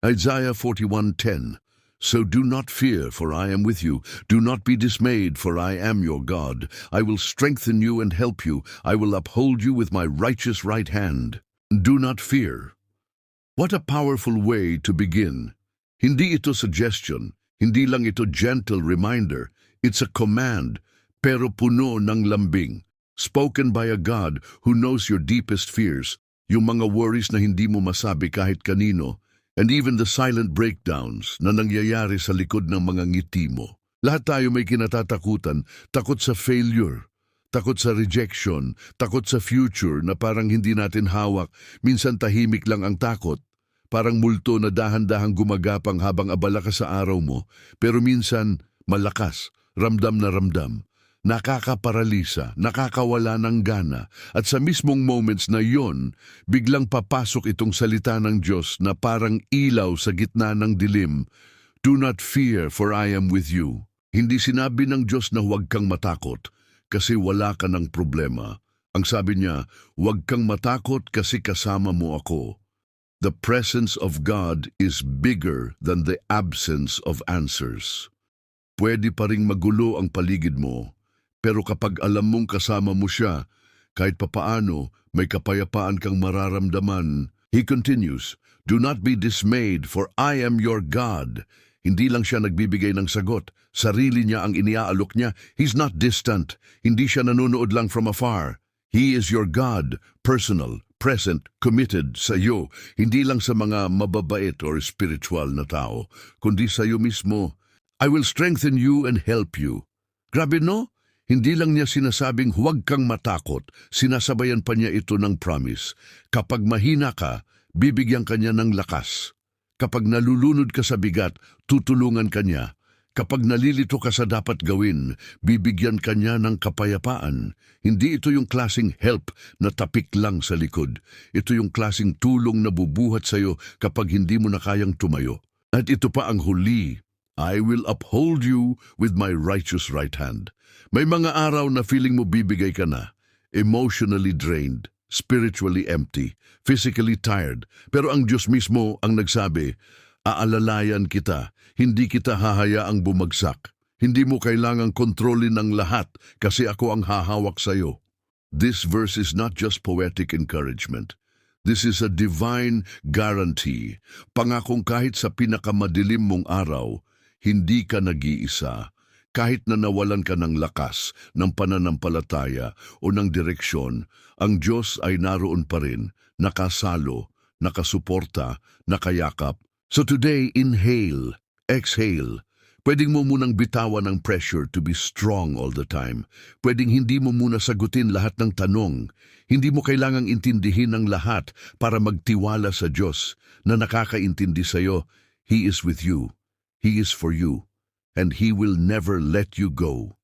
Isaiah 41:10. So do not fear, for I am with you. Do not be dismayed, for I am your God. I will strengthen you and help you. I will uphold you with my righteous right hand. Do not fear. What a powerful way to begin. Hindi ito suggestion, hindi lang ito gentle reminder. It's a command, pero puno ng lambing. Spoken by a God who knows your deepest fears, yung mga worries na hindi mo masabi kahit kanino, and even the silent breakdowns na nangyayari sa likod ng mga ngiti mo. Lahat tayo may kinatatakutan, takot sa failure, takot sa rejection, takot sa future na parang hindi natin hawak. Minsan tahimik lang ang takot, parang multo na dahan-dahang gumagapang habang abala ka sa araw mo, pero minsan malakas, ramdam na ramdam. Nakakaparalisa, nakakawala ng gana, at sa mismong moments na yon, biglang papasok itong salita ng Diyos na parang ilaw sa gitna ng dilim. Do not fear, for I am with you. Hindi sinabi ng Diyos na huwag kang matakot kasi wala ka ng problema. Ang sabi niya, huwag kang matakot kasi kasama mo ako. The presence of God is bigger than the absence of answers. Pwede pa ring magulo ang paligid mo, pero kapag alam mong kasama mo siya, kahit papaano, may kapayapaan kang mararamdaman. He continues, do not be dismayed, for I am your God. Hindi lang siya nagbibigay ng sagot, sarili niya ang iniaalok niya. He's not distant, hindi siya nanonood lang from afar. He is your God, personal, present, committed sa iyo, hindi lang sa mga mababait or spiritual na tao, kundi sa iyo mismo. I will strengthen you and help you. Grabe no? Hindi lang niya sinasabing huwag kang matakot, sinasabayan pa niya ito ng promise. Kapag mahina ka, bibigyan ka niya ng lakas. Kapag nalulunod ka sa bigat, tutulungan ka niya. Kapag nalilito ka sa dapat gawin, bibigyan ka niya ng kapayapaan. Hindi ito yung klaseng help na tapik lang sa likod. Ito yung klaseng tulong na bubuhat sa iyo kapag hindi mo na kayang tumayo. At ito pa ang huli, I will uphold you with my righteous right hand. May mga araw na feeling mo bibigay ka na, emotionally drained, spiritually empty, physically tired. Pero ang Diyos mismo ang nagsabi, aalalayan kita, hindi kita hahayaang bumagsak. Hindi mo kailangang kontrolin ang lahat kasi ako ang hahawak sa iyo. This verse is not just poetic encouragement. This is a divine guarantee. Pangakong kahit sa pinakamadilim mong araw, hindi ka nag-iisa. Kahit na nawalan ka ng lakas, ng pananampalataya o ng direksyon, ang Diyos ay naroon pa rin, nakasalo, nakasuporta, nakayakap. So today, inhale, exhale. Pwedeng mo munang bitawan ang pressure to be strong all the time. Pwedeng hindi mo muna sagutin lahat ng tanong. Hindi mo kailangang intindihin ang lahat para magtiwala sa Diyos na nakakaintindi sa iyo. He is with you. He is for you. And He will never let you go.